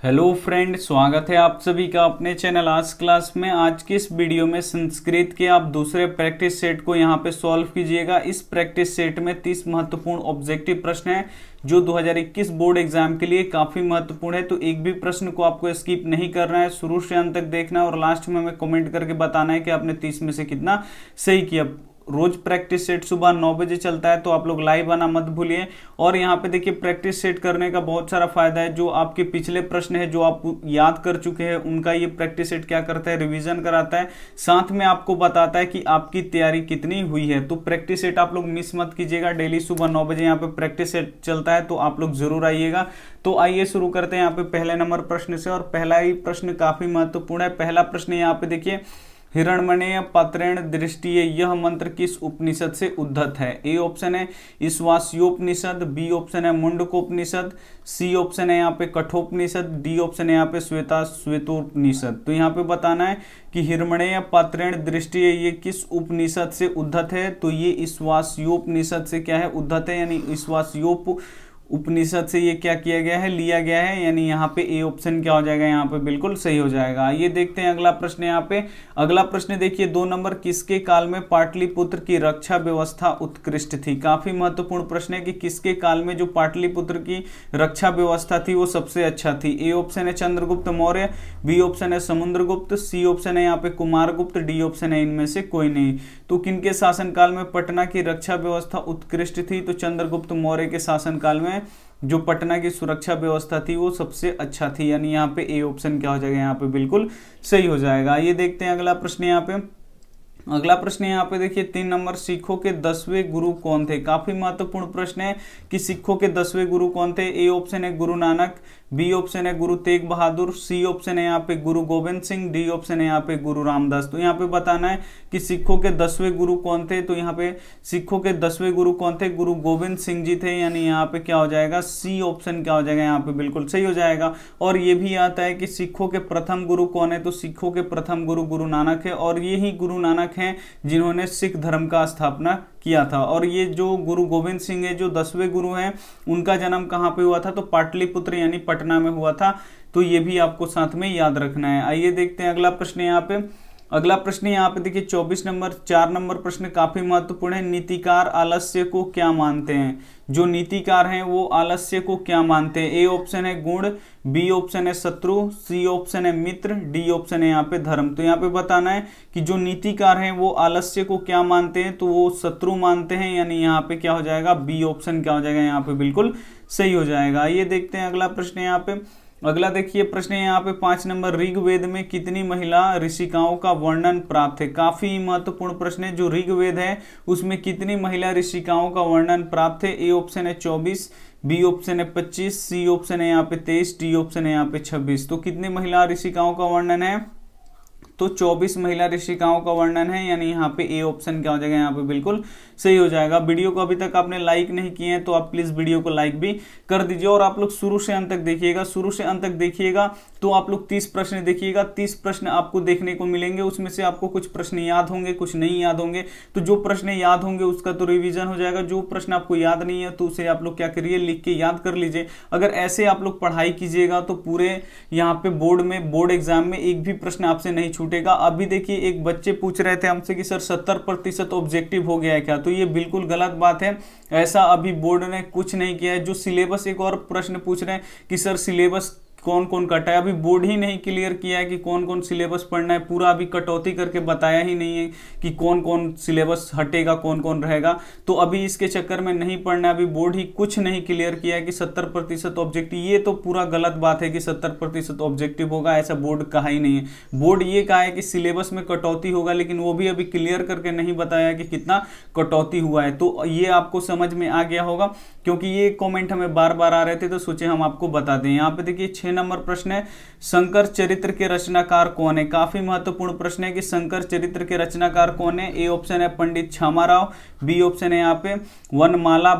Hello friend, स्वागत है आप सभी का अपने चैनल आज क्लास में। आज के इस वीडियो में संस्कृत के आप दूसरे प्रैक्टिस सेट को यहां पे सॉल्व कीजिएगा। इस प्रैक्टिस सेट में 30 महत्वपूर्ण ऑब्जेक्टिव प्रश्न हैं जो 2021 बोर्ड एग्जाम के लिए काफी महत्वपूर्ण है। तो एक भी प्रश्न को आपको स्किप नहीं करना है, शुरू से अंत तक देखना है और लास्ट में हमें कमेंट करके बताना है कि आपने 30 में से कितना सही किया। रोज प्रैक्टिस सेट सुबह 9 बजे चलता है, तो आप लोग लाइव आना मत भूलिए। और यहाँ पे देखिए प्रैक्टिस सेट करने का बहुत सारा फायदा है। जो आपके पिछले प्रश्न है जो आप याद कर चुके हैं उनका ये प्रैक्टिस सेट क्या करता है, रिवीजन कराता है, साथ में आपको बताता है कि आपकी तैयारी कितनी हुई है। तो प्रैक्टिस सेट आप लोग मिस मत कीजिएगा। डेली सुबह 9 बजे यहाँ पे प्रैक्टिस सेट चलता है, तो आप लोग जरूर आइएगा। तो आइए शुरू करते हैं यहाँ पे पहले नंबर प्रश्न से। और पहला ही प्रश्न काफी महत्वपूर्ण है। पहला प्रश्न यहाँ पे देखिए, हिरण्मय पात्रेण दृष्टिये यह मंत्र किस उपनिषद से उद्धत है। ए ऑप्शन है ईश्वास्योपनिषद, बी ऑप्शन है मुंडकोपनिषद, सी ऑप्शन है यहाँ पे कठोपनिषद, डी ऑप्शन है यहाँ पे श्वेतोपनिषद। तो यहाँ पे बताना है कि हिरण्मय पात्रेण दृष्टिये ये किस उपनिषद से उद्धत है। तो ये ईश्वास्योपनिषद से क्या है, उद्धत है, यानी ईश्वास्योप उपनिषद से ये क्या किया गया है, लिया गया है। यानी यहाँ पे ए ऑप्शन क्या हो जाएगा, यहाँ पे बिल्कुल सही हो जाएगा। ये देखते हैं अगला प्रश्न। यहाँ पे अगला प्रश्न देखिए 2 नंबर, किसके काल में पाटलिपुत्र की रक्षा व्यवस्था उत्कृष्ट थी। काफी महत्वपूर्ण प्रश्न है कि किसके काल में जो पाटलिपुत्र की रक्षा व्यवस्था थी वो सबसे अच्छा थी। ए ऑप्शन है चंद्रगुप्त मौर्य, बी ऑप्शन है समुद्रगुप्त, सी ऑप्शन है यहाँ पे कुमारगुप्त, डी ऑप्शन है इनमें से कोई नहीं। तो किनके शासनकाल में पटना की रक्षा व्यवस्था उत्कृष्ट थी। तो चंद्रगुप्त मौर्य के शासनकाल में जो पटना की सुरक्षा व्यवस्था थी वो सबसे अच्छा थी। यानी यहाँ पे ए ऑप्शन क्या हो जाएगा, यहाँ पे बिल्कुल सही हो जाएगा। ये देखते हैं अगला प्रश्न। यहाँ पे अगला प्रश्न यहाँ पे देखिए 3 नंबर, सिखों के 10वें गुरु कौन थे। काफी महत्वपूर्ण प्रश्न है कि सिखों के 10वें गुरु कौन थे। ए ऑप्शन है गुरु नानक, बी ऑप्शन है गुरु तेग बहादुर, सी ऑप्शन है यहाँ पे गुरु गोविंद सिंह, डी ऑप्शन है यहाँ पे गुरु रामदास। तो यहाँ पे बताना है कि सिखों के 10वें गुरु कौन थे। तो यहाँ पे सिखों के 10वें गुरु कौन थे, गुरु गोविंद सिंह जी थे। यानी यहाँ पे क्या हो जाएगा, सी ऑप्शन क्या हो जाएगा, यहाँ पे बिल्कुल सही हो जाएगा। और ये भी आता है कि सिखों के प्रथम गुरु कौन है। तो सिखों के प्रथम गुरु गुरु नानक है, और ये ही गुरु नानक हैं जिन्होंने सिख धर्म का स्थापना किया था। और ये जो गुरु गोविंद सिंह है जो 10वें गुरु हैं, उनका जन्म कहाँ पे हुआ था, तो पाटलिपुत्र यानी पटना में हुआ था। तो ये भी आपको साथ में याद रखना है। आइए देखते हैं अगला प्रश्न। यहाँ पे अगला प्रश्न यहाँ पे देखिए 24 नंबर, 4 नंबर प्रश्न काफी महत्वपूर्ण है। नीतिकार आलस्य को क्या मानते हैं। जो नीतिकार हैं वो आलस्य को क्या मानते हैं। ए ऑप्शन है गुण, बी ऑप्शन है शत्रु, सी ऑप्शन है मित्र, डी ऑप्शन है यहाँ पे धर्म। तो यहाँ पे बताना है कि जो नीतिकार हैं वो आलस्य को क्या मानते हैं। तो वो शत्रु मानते हैं। यानी यहाँ पे क्या हो जाएगा, बी ऑप्शन क्या हो जाएगा, यहाँ पे बिल्कुल सही हो जाएगा। ये देखते हैं अगला प्रश्न। यहाँ पे अगला देखिए प्रश्न यहाँ पे 5 नंबर, ऋग्वेद में कितनी महिला ऋषिकाओं का वर्णन प्राप्त है। काफी महत्वपूर्ण प्रश्न है। जो ऋग्वेद है उसमें कितनी महिला ऋषिकाओं का वर्णन प्राप्त है। ए ऑप्शन है 24, बी ऑप्शन है 25, सी ऑप्शन है यहाँ पे 23, डी ऑप्शन है यहाँ पे 26। तो कितनी महिला ऋषिकाओं का वर्णन है, तो 24 महिला ऋषिकाओं का वर्णन है। यानी यहाँ पे ए ऑप्शन क्या हो जाएगा, यहाँ पे बिल्कुल सही हो जाएगा। वीडियो को अभी तक आपने लाइक नहीं किए हैं तो आप प्लीज वीडियो को लाइक भी कर दीजिए। और आप लोग शुरू से अंत तक देखिएगा, शुरू से अंत तक देखिएगा तो आप लोग 30 प्रश्न देखिएगा। 30 प्रश्न आपको देखने को मिलेंगे। उसमें से आपको कुछ प्रश्न याद होंगे, कुछ नहीं याद होंगे। तो जो प्रश्न याद होंगे उसका तो रिवीजन हो जाएगा। जो प्रश्न आपको याद नहीं है तो उसे आप लोग क्या करिए, लिख के याद कर लीजिए। अगर ऐसे आप लोग पढ़ाई कीजिएगा तो पूरे यहाँ पे बोर्ड में, बोर्ड एग्जाम में एक भी प्रश्न आपसे नहीं छूटेगा। अभी देखिए एक बच्चे पूछ रहे थे हमसे कि सर 70% ऑब्जेक्टिव हो गया है क्या। तो ये बिल्कुल गलत बात है। ऐसा अभी बोर्ड ने कुछ नहीं किया है। जो सिलेबस, एक और प्रश्न पूछ रहे हैं कि सर सिलेबस कौन कौन कटा है। अभी बोर्ड ही नहीं क्लियर किया है कि कौन कौन सिलेबस पढ़ना है। पूरा अभी कटौती करके बताया ही नहीं है कि कौन कौन सिलेबस हटेगा, कौन कौन रहेगा। तो अभी इसके चक्कर में नहीं पढ़ना है। अभी बोर्ड ही कुछ नहीं क्लियर किया है कि 70% ऑब्जेक्टिव। ये तो पूरा गलत बात है कि 70% ऑब्जेक्टिव होगा। ऐसा बोर्ड कहा ही नहीं है। बोर्ड ये कहा है कि सिलेबस में कटौती होगा, लेकिन वो भी अभी क्लियर करके नहीं बताया कि कितना कटौती हुआ है। तो ये आपको समझ में आ गया होगा, क्योंकि ये कॉमेंट हमें बार बार आ रहे थे तो सोचे हम आपको बता दें। यहाँ पे देखिए 6 नंबर प्रश्न है, शंकर चरित्र के रचनाकार कौन है। काफी महत्वपूर्ण प्रश्न है कि शंकर चरित्र के रचनाकार कौन है। ए ऑप्शन है पंडित छामाराव, बी ऑप्शन है यहाँ पे वनमाला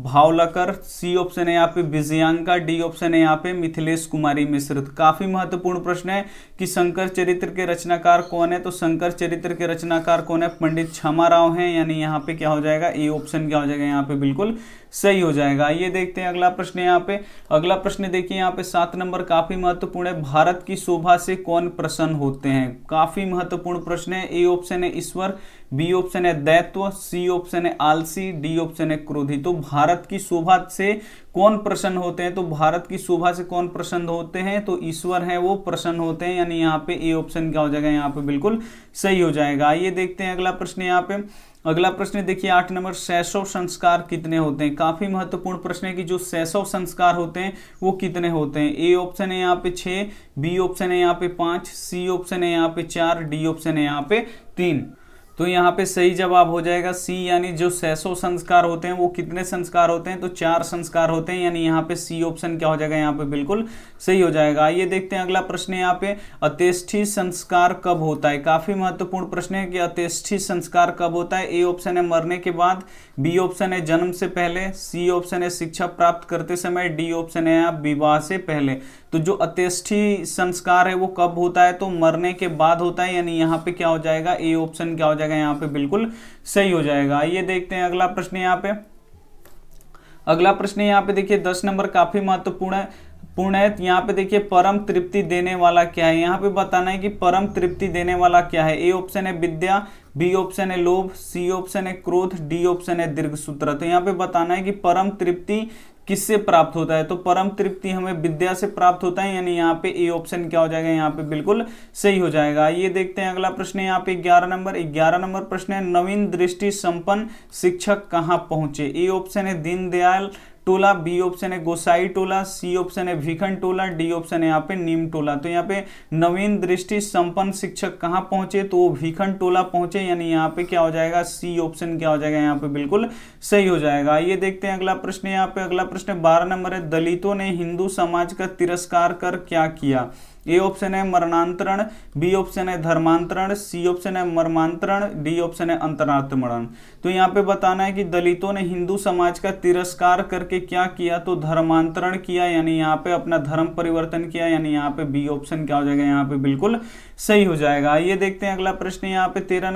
भावलकर, सी ऑप्शन है यहाँ पे विजयांका, डी ऑप्शन है यहाँ पे मिथिलेश कुमारी मिश्र। तो काफी महत्वपूर्ण प्रश्न है कि शंकर चरित्र के रचनाकार कौन है। तो शंकर चरित्र के रचनाकार कौन है, पंडित क्षमाराव हैं, यानी यहाँ पे क्या हो जाएगा, ए ऑप्शन क्या हो जाएगा यहाँ पे बिल्कुल सही हो जाएगा। ये देखते हैं अगला प्रश्न यहाँ पे। अगला प्रश्न देखिए यहाँ पे 7 नंबर, काफी महत्वपूर्ण है, भारत की शोभा से कौन प्रसन्न होते हैं। काफी महत्वपूर्ण प्रश्न है। ए ऑप्शन है ईश्वर, बी ऑप्शन है दैत्य, सी ऑप्शन है आलसी, डी ऑप्शन है क्रोधी। तो भारत की शोभा से कौन प्रसन्न होते हैं, तो भारत की शोभा से कौन प्रसन्न होते हैं, तो ईश्वर है वो प्रसन्न होते हैं, यानी यहाँ पे ए ऑप्शन क्या हो जाएगा यहाँ पे बिल्कुल सही हो जाएगा। ये देखते हैं अगला प्रश्न यहाँ पे। अगला प्रश्न देखिए 8 नंबर, शैशव संस्कार कितने होते हैं। काफी महत्वपूर्ण प्रश्न है कि जो शैशव संस्कार होते हैं वो कितने होते हैं। ए ऑप्शन है यहाँ पे 6, बी ऑप्शन है यहाँ पे 5, सी ऑप्शन है यहाँ पे 4, डी ऑप्शन है यहाँ पे 3। तो यहाँ पे सही जवाब हो जाएगा सी, यानी जो शैशव संस्कार होते हैं वो कितने संस्कार होते हैं, तो 4 संस्कार होते हैं, यानी यहाँ पे सी ऑप्शन क्या हो जाएगा यहाँ पे बिल्कुल सही हो जाएगा। ये देखते हैं अगला प्रश्न यहाँ पे, अत्येष्टि संस्कार कब होता है। काफी महत्वपूर्ण प्रश्न है कि अत्येष्टि संस्कार कब होता है। ए ऑप्शन है मरने के बाद, बी ऑप्शन है जन्म से पहले, सी ऑप्शन है शिक्षा प्राप्त करते समय, डी ऑप्शन है विवाह से पहले। तो जो अत्येष्टि संस्कार है वो कब होता है, तो मरने के बाद होता है, यानी यहाँ पे क्या हो जाएगा, ए ऑप्शन क्या हो जाएगा यहाँ पे बिल्कुल सही हो जाएगा। ये देखते हैं अगला प्रश्न यहाँ पे। अगला प्रश्न यहाँ पे देखिए 10 नंबर, काफी महत्वपूर्ण है। यहाँ पे देखिए परम तृप्ति देने वाला क्या है। यहाँ पे बताना है कि परम तृप्ति देने वाला क्या है। ए ऑप्शन है विद्या, बी ऑप्शन है लोभ, सी ऑप्शन है क्रोध, डी ऑप्शन है दीर्घसूत्र। तो यहाँ पे बताना है कि परम तृप्ति किससे प्राप्त होता है, तो परम तृप्ति हमें विद्या से प्राप्त होता है, यानी यहाँ पे ए ऑप्शन क्या हो जाएगा यहाँ पे बिल्कुल सही हो जाएगा। ये देखते हैं अगला प्रश्न यहाँ पे 11 नंबर प्रश्न है, नवीन दृष्टि संपन्न शिक्षक कहाँ पहुंचे। ए ऑप्शन है दीनदयाल टोला, बी ऑप्शन है गोसाई टोला, सी ऑप्शन है भिखन टोला, डी ऑप्शन है यहाँ पे नीम टोला। तो यहाँ पे नवीन दृष्टि संपन्न शिक्षक कहाँ पहुंचे, तो वो भिखन टोला पहुंचे, यानी यहाँ पे क्या हो जाएगा, सी ऑप्शन क्या हो जाएगा यहाँ पे बिल्कुल सही हो जाएगा। ये देखते हैं अगला प्रश्न यहाँ पे। अगला प्रश्न 12 नंबर है, दलितों ने हिंदू समाज का तिरस्कार कर क्या किया। ए ऑप्शन है मरणांतरण, बी ऑप्शन है धर्मांतरण, सी ऑप्शन है मर्मांतरण, डी ऑप्शन है अंतरात्मरण। तो यहाँ पे बताना है कि दलितों ने हिंदू समाज का तिरस्कार करके क्या किया, तो धर्मांतरण किया, यानी यहाँ पे अपना धर्म परिवर्तन किया, यानी यहाँ पे बी ऑप्शन क्या हो जाएगा यहाँ पे बिल्कुल सही हो जाएगा। ये देखते हैं अगला प्रश्न यहाँ पे 13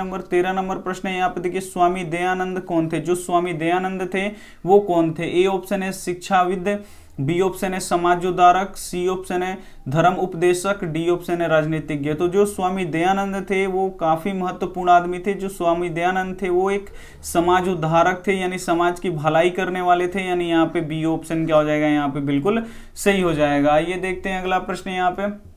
नंबर प्रश्न है। यहाँ पे देखिए स्वामी दयानंद कौन थे। जो स्वामी दयानंद थे वो कौन थे। ए ऑप्शन है शिक्षाविद, बी ऑप्शन है समाजोद्धारक, सी ऑप्शन है धर्म उपदेशक, डी ऑप्शन है राजनीतिज्ञ। तो जो स्वामी दयानंद थे वो काफी महत्वपूर्ण आदमी थे। जो स्वामी दयानंद थे वो एक समाज उद्धारक थे, यानी समाज की भलाई करने वाले थे, यानी यहाँ पे बी ऑप्शन क्या हो जाएगा यहाँ पे बिल्कुल सही हो जाएगा। ये देखते हैं अगला प्रश्न यहाँ पे।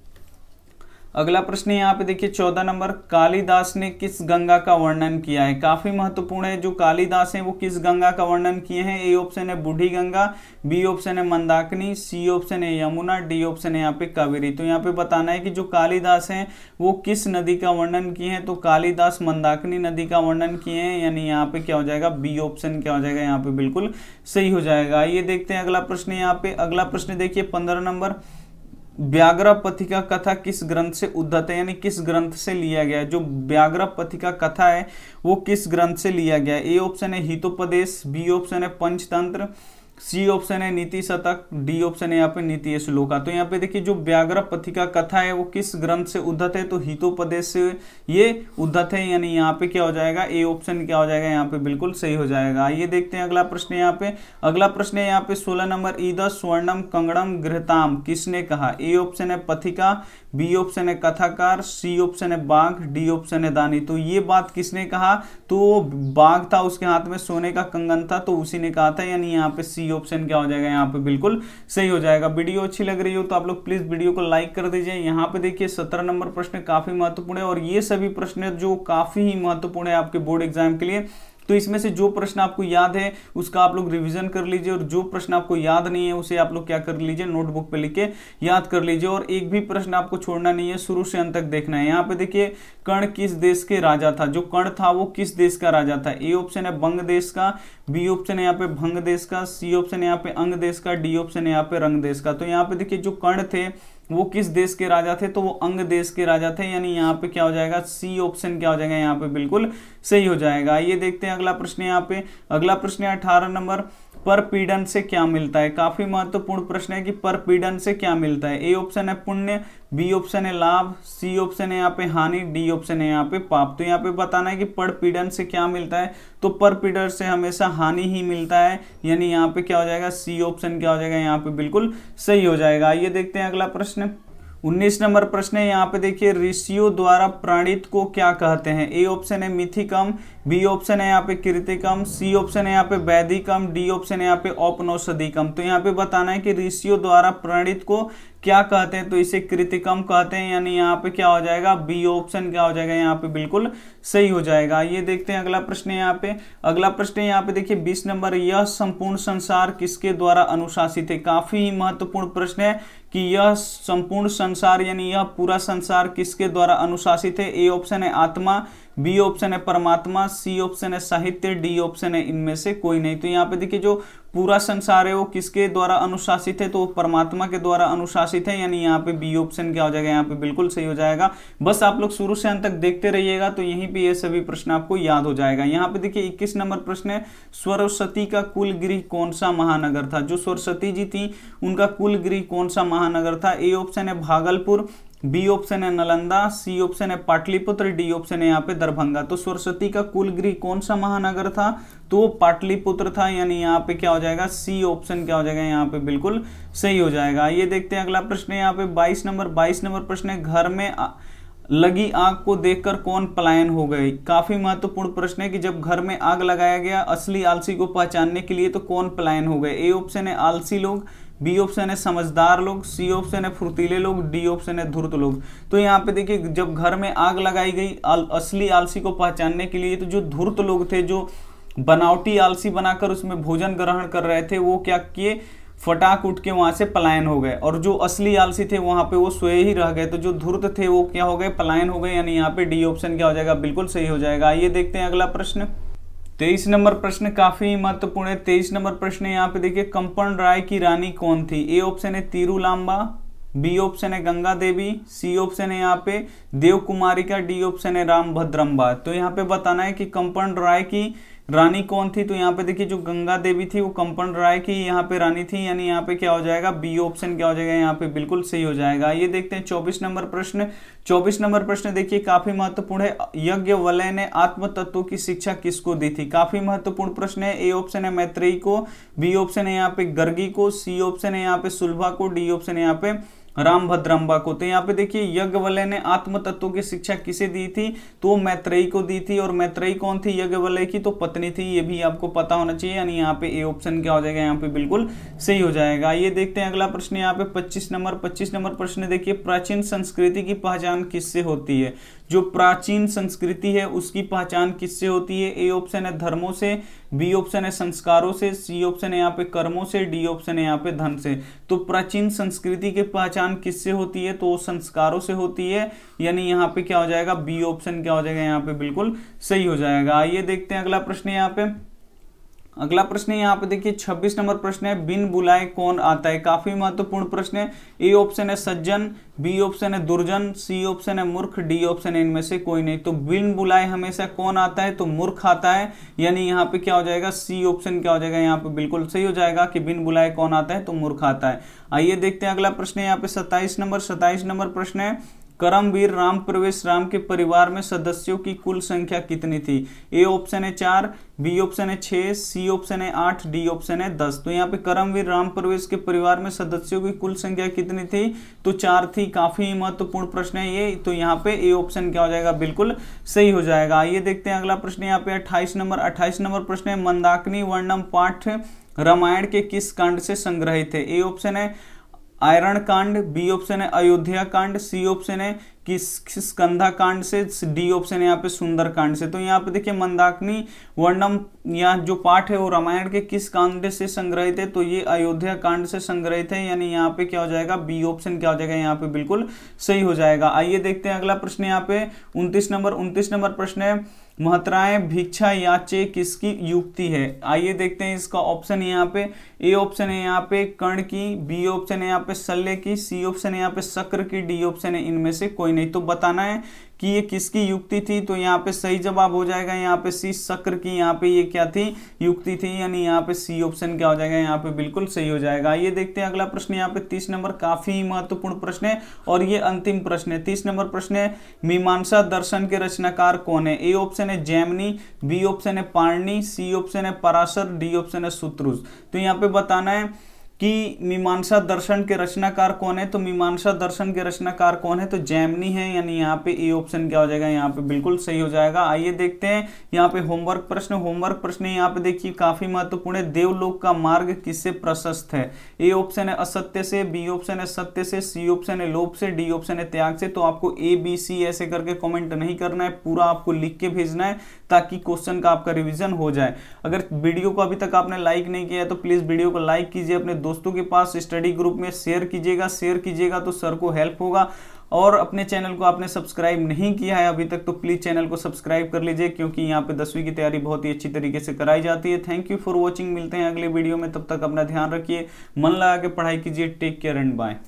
अगला प्रश्न यहाँ पे देखिए 14 नंबर, कालिदास ने किस गंगा का वर्णन किया है। काफी महत्वपूर्ण है। जो कालिदास है वो किस गंगा का वर्णन किए हैं। ए ऑप्शन है बूढ़ी गंगा, बी ऑप्शन है मंदाकिनी, सी ऑप्शन है यमुना, डी ऑप्शन है यहाँ पे कावेरी। तो यहाँ पे बताना है कि जो कालिदास हैं वो किस नदी का वर्णन किए हैं। तो कालिदास मंदाकिनी नदी का वर्णन किए हैं, यानी यहाँ पे क्या हो जाएगा, बी ऑप्शन क्या हो जाएगा यहाँ पे बिल्कुल सही हो जाएगा। ये देखते हैं अगला प्रश्न यहाँ पे। अगला प्रश्न देखिए 15 नंबर, व्याघ्रपथिका कथा किस ग्रंथ से उद्धत है, यानी किस ग्रंथ से लिया गया है। जो व्याघ्रपथिका कथा है वो किस ग्रंथ से लिया गया है। ए ऑप्शन है हितोपदेश, बी ऑप्शन है पंचतंत्र, सी ऑप्शन है नीति शतक, डी ऑप्शन है यहाँ पे नीति श्लोका। तो यहाँ पे देखिए जो व्याघ्रपथिका कथा है वो किस ग्रंथ से उद्धत है। तो हितोपदेश से ये उद्धत है, यानी यहाँ पे क्या हो जाएगा, ए ऑप्शन क्या हो जाएगा यहाँ पे बिल्कुल सही हो जाएगा। ये देखते हैं अगला प्रश्न यहाँ पे। अगला प्रश्न है यहाँ पे 16 नंबर, ईद स्वर्णम कंगणम गृहताम किसने कहा। ए ऑप्शन है पथिका, बी ऑप्शन है कथाकार, सी ऑप्शन है बाघ, डी ऑप्शन है दानी। तो ये बात किसने कहा, तो बाघ था, उसके हाथ में सोने का कंगन था, तो उसी ने कहा था, यानी यहाँ पे सी ऑप्शन क्या हो जाएगा यहाँ पे बिल्कुल सही हो जाएगा। वीडियो अच्छी लग रही हो तो आप लोग प्लीज वीडियो को लाइक कर दीजिए। यहाँ पे देखिए 17 नंबर प्रश्न काफी महत्वपूर्ण है, और ये सभी प्रश्न जो काफी ही महत्वपूर्ण है आपके बोर्ड एग्जाम के लिए। तो इसमें से जो प्रश्न आपको याद है उसका आप लोग रिवीजन कर लीजिए, और जो प्रश्न आपको याद नहीं है उसे आप लोग क्या कर लीजिए, नोटबुक पे लिख के याद कर लीजिए। और एक भी प्रश्न आपको छोड़ना नहीं है, शुरू से अंत तक देखना है। यहाँ पे देखिए कर्ण किस देश के राजा था। जो कर्ण था वो किस देश का राजा था। ए ऑप्शन है बंग देश का, बी ऑप्शन है यहाँ पे भंग देश का, सी ऑप्शन है यहाँ पे अंग देश का, डी ऑप्शन है यहाँ पे रंग देश का। तो यहाँ पे देखिए जो कर्ण थे वो किस देश के राजा थे, तो वो अंग देश के राजा थे, यानी यहाँ पे क्या हो जाएगा, सी ऑप्शन क्या हो जाएगा यहाँ पे बिल्कुल सही हो जाएगा। ये देखते हैं अगला प्रश्न यहाँ पे। अगला प्रश्न है 18 नंबर, परपीड़न से क्या मिलता है। काफी महत्वपूर्ण प्रश्न है कि परपीड़न से क्या मिलता है। ए ऑप्शन है पुण्य, बी ऑप्शन है लाभ, सी ऑप्शन है यहाँ पे हानि, डी ऑप्शन है यहाँ पे पाप। तो यहाँ पे बताना है कि परपीड़न से क्या मिलता है, तो परपीड़न से हमेशा हानि ही मिलता है, यानी यहाँ पे क्या हो जाएगा, सी ऑप्शन क्या हो जाएगा यहाँ पे बिल्कुल सही हो जाएगा। आइए देखते हैं अगला प्रश्न। 19 नंबर प्रश्न है, यहाँ पे देखिए ऋषियों द्वारा प्रणीत को क्या कहते हैं। ए ऑप्शन है मिथिकम, बी ऑप्शन है यहाँ पे कीर्तिकम, सी ऑप्शन है यहाँ पे वैदिकम, डी ऑप्शन है यहाँ पे औपनौषधिकम। तो यहाँ पे बताना है कि ऋषियों द्वारा प्रणीत को क्या कहते हैं, तो इसे कृतिकम कहते हैं, यानी यहाँ पे क्या हो जाएगा, बी ऑप्शन क्या हो जाएगा यहाँ पे बिल्कुल सही हो जाएगा। ये देखते हैं अगला प्रश्न है यहाँ पे। अगला प्रश्न है यहाँ पे देखिए 20 नंबर, यह संपूर्ण संसार किसके द्वारा अनुशासित है। काफी ही महत्वपूर्ण प्रश्न है कि यह संपूर्ण संसार यानी यह पूरा संसार किसके द्वारा अनुशासित है। ए ऑप्शन है आत्मा, बी ऑप्शन है परमात्मा, सी ऑप्शन है साहित्य, डी ऑप्शन है इनमें से कोई नहीं। तो यहाँ पे देखिए जो पूरा संसार है वो किसके द्वारा अनुशासित है, तो परमात्मा के द्वारा अनुशासित है, यानी यहाँ पे बी ऑप्शन क्या हो जाएगा यहाँ पे बिल्कुल सही हो जाएगा। बस आप लोग शुरू से अंत तक देखते रहिएगा तो यहीं पे ये सभी प्रश्न आपको याद हो जाएगा। यहाँ पे देखिए 21 नंबर प्रश्न है, सरस्वती का कुल गृह कौन सा महानगर था। जो सरस्वती जी थी उनका कुल गृह कौन सा महानगर था। ए ऑप्शन है भागलपुर, बी ऑप्शन है नालंदा, सी ऑप्शन है पाटलिपुत्र, डी ऑप्शन है यहाँ पे दरभंगा। तो सरस्वती का कुल गृह कौन सा महानगर था, तो पाटलिपुत्र था, यानी यहाँ पे क्या हो जाएगा, सी ऑप्शन क्या हो जाएगा यहाँ पे बिल्कुल सही हो जाएगा। ये देखते हैं अगला प्रश्न है यहाँ पे 22 नंबर प्रश्न है, घर में लगी आग को देखकर कौन पलायन हो गई। काफी महत्वपूर्ण प्रश्न है कि जब घर में आग लगाया गया असली आलसी को पहचानने के लिए तो कौन पलायन हो गए। ए ऑप्शन है आलसी लोग, बी ऑप्शन है समझदार लोग, सी ऑप्शन है फुर्तीले लोग, डी ऑप्शन है धूर्त लोग। तो यहाँ पे देखिए जब घर में आग लगाई गई असली आलसी को पहचानने के लिए, तो जो धूर्त लोग थे, जो बनावटी आलसी बनाकर उसमें भोजन ग्रहण कर रहे थे, वो क्या किए, फटाक उठ के वहां से पलायन हो गए, और जो असली आलसी थे वहां पे वो सोए ही रह गए। तो जो धूर्त थे वो क्या हो गए, पलायन हो गए, यानी यहाँ पे डी ऑप्शन क्या हो जाएगा बिल्कुल सही हो जाएगा। आइए देखते हैं अगला प्रश्न। 23 नंबर प्रश्न काफी महत्वपूर्ण है। 23 नंबर प्रश्न यहाँ पे देखिए कंपन राय की रानी कौन थी। ए ऑप्शन है तिरुलांबा, बी ऑप्शन है गंगा देवी, सी ऑप्शन है यहाँ पे देव कुमारिका, डी ऑप्शन है रामभद्रम्बा। तो यहाँ पे बताना है कि कंपन राय की रानी कौन थी। तो यहाँ पे देखिए जो गंगा देवी थी वो कंपन राय की यहाँ पे रानी थी, यानी यहाँ पे क्या हो जाएगा, बी ऑप्शन क्या हो जाएगा यहाँ पे बिल्कुल सही हो जाएगा। ये देखते हैं 24 नंबर प्रश्न। 24 नंबर प्रश्न देखिए काफी महत्वपूर्ण है, यज्ञवल्क्य ने आत्म तत्व की शिक्षा किसको दी थी। काफी महत्वपूर्ण प्रश्न है। ए ऑप्शन है मैत्रेयी को, बी ऑप्शन है यहाँ पे गर्गी को, सी ऑप्शन है यहाँ पे सुलभा को, डी ऑप्शन है यहाँ पे रामभद्रम्बा को। तो यहाँ पे देखिए यज्ञवल्क्य ने आत्म तत्व की शिक्षा किसे दी थी, तो मैत्रेयी को दी थी। और मैत्रेयी कौन थी, यज्ञवल्क्य की तो पत्नी थी, ये भी आपको पता होना चाहिए, यानी यहाँ पे ए ऑप्शन क्या हो जाएगा यहाँ पे बिल्कुल सही हो जाएगा। ये देखते हैं अगला प्रश्न यहाँ पे 25 नंबर प्रश्न देखिए, प्राचीन संस्कृति की पहचान किससे होती है। जो प्राचीन संस्कृति है उसकी पहचान किससे होती है। ए ऑप्शन है धर्मों से, बी ऑप्शन है संस्कारों से, सी ऑप्शन है यहाँ पे कर्मों से, डी ऑप्शन है यहाँ पे धन से। तो प्राचीन संस्कृति की पहचान किससे होती है, तो संस्कारों से होती है, यानी यहाँ पे क्या हो जाएगा, बी ऑप्शन क्या हो जाएगा यहाँ पे बिल्कुल सही हो जाएगा। आइए देखते हैं अगला प्रश्न यहाँ पे। अगला प्रश्न है यहाँ पे देखिए 26 नंबर प्रश्न है, बिन बुलाए कौन आता है। काफी महत्वपूर्ण प्रश्न है। ए ऑप्शन है सज्जन, बी ऑप्शन है दुर्जन, सी ऑप्शन है मूर्ख, डी ऑप्शन है इनमें से कोई नहीं। तो बिन बुलाए हमेशा कौन आता है, तो मूर्ख आता है, यानी यहाँ पे क्या हो जाएगा, सी ऑप्शन क्या हो जाएगा यहाँ पे बिल्कुल सही हो जाएगा कि बिन बुलाए कौन आता है, तो मूर्ख आता है। आइए देखते हैं अगला प्रश्न है यहाँ पे 27 नंबर प्रश्न है, करमवीर राम प्रवेश राम के परिवार में सदस्यों की कुल संख्या कितनी थी। ए ऑप्शन है 4, बी ऑप्शन है 6, सी ऑप्शन है 8, डी ऑप्शन है 10। तो यहाँ पे करमवीर राम प्रवेश के परिवार में सदस्यों की कुल संख्या कितनी थी, तो 4 थी। काफी महत्वपूर्ण प्रश्न है ये, तो यहाँ पे ए ऑप्शन क्या हो जाएगा बिल्कुल सही हो जाएगा। आइए देखते हैं अगला प्रश्न यहाँ पे 28 नंबर प्रश्न है, मंदाकिनी वर्णम पाठ रामायण के किस कांड से संग्रहित है। ए ऑप्शन है आयरण कांड, बी ऑप्शन है अयोध्या कांड, सी ऑप्शन है स्कंधा कांड से, डी ऑप्शन है यहाँ पे सुंदर कांड से। तो यहाँ पे देखिए मंदाकिनी वर्णम या जो पाठ है वो रामायण के किस कांड से संग्रहित है, तो ये अयोध्या कांड से संग्रहित है, यानी यहाँ पे क्या हो जाएगा, बी ऑप्शन क्या हो जाएगा यहाँ पे बिल्कुल सही हो जाएगा। आइए देखते हैं अगला प्रश्न यहाँ पे 29 नंबर प्रश्न है, महतराएं भिक्षा याचे किसकी युक्ति है? आइए देखते हैं इसका ऑप्शन यहाँ पे। ए ऑप्शन है यहाँ पे कर्ण की, बी ऑप्शन है यहाँ पे शल्य की, सी ऑप्शन है यहाँ पे शक्र की, डी ऑप्शन है इनमें से कोई नहीं। तो बताना है कि ये किसकी युक्ति थी। तो यहाँ पे सही जवाब हो जाएगा यहाँ पे सी, शक्र की यहाँ पे ये क्या थी, युक्ति थी, यानी यहाँ पे सी ऑप्शन क्या हो जाएगा, यहाँ पे बिल्कुल सही हो जाएगा। ये देखते हैं अगला प्रश्न यहाँ पे 30 नंबर, काफी महत्वपूर्ण प्रश्न है और ये अंतिम प्रश्न है। 30 नंबर प्रश्न है, मीमांसा दर्शन के रचनाकार कौन है? ए ऑप्शन है जैमिनी, बी ऑप्शन है पाणिनि, सी ऑप्शन है पराशर, डी ऑप्शन है सुश्रुत। तो यहाँ पे बताना है कि मीमांसा दर्शन के रचनाकार कौन है। तो मीमांसा दर्शन के रचनाकार कौन है? तो जैमिनी है, यानी यहाँ पे ए ऑप्शन क्या हो जाएगा, यहाँ पे बिल्कुल सही हो जाएगा। आइए देखते हैं यहाँ पे होमवर्क प्रश्न यहाँ पे देखिए काफी महत्वपूर्ण है। देवलोक का मार्ग किससे प्रशस्त है? ए ऑप्शन है असत्य से, बी ऑप्शन है सत्य से, सी ऑप्शन है लोभ से, डी ऑप्शन है त्याग से। तो आपको ए बी सी ऐसे करके कमेंट नहीं करना है, पूरा आपको लिख के भेजना है ताकि क्वेश्चन का आपका रिवीजन हो जाए। अगर वीडियो को अभी तक आपने लाइक नहीं किया है तो प्लीज वीडियो को लाइक कीजिए, अपने दोस्तों के पास स्टडी ग्रुप में शेयर कीजिएगा तो सर को हेल्प होगा। और अपने चैनल को आपने सब्सक्राइब नहीं किया है अभी तक तो प्लीज चैनल को सब्सक्राइब कर लीजिए, क्योंकि यहाँ पे 10वीं की तैयारी बहुत ही अच्छी तरीके से कराई जाती है। थैंक यू फॉर वॉचिंग, मिलते हैं अगले वीडियो में, तब तक अपना ध्यान रखिए, मन लगा के पढ़ाई कीजिए। Take care and bye.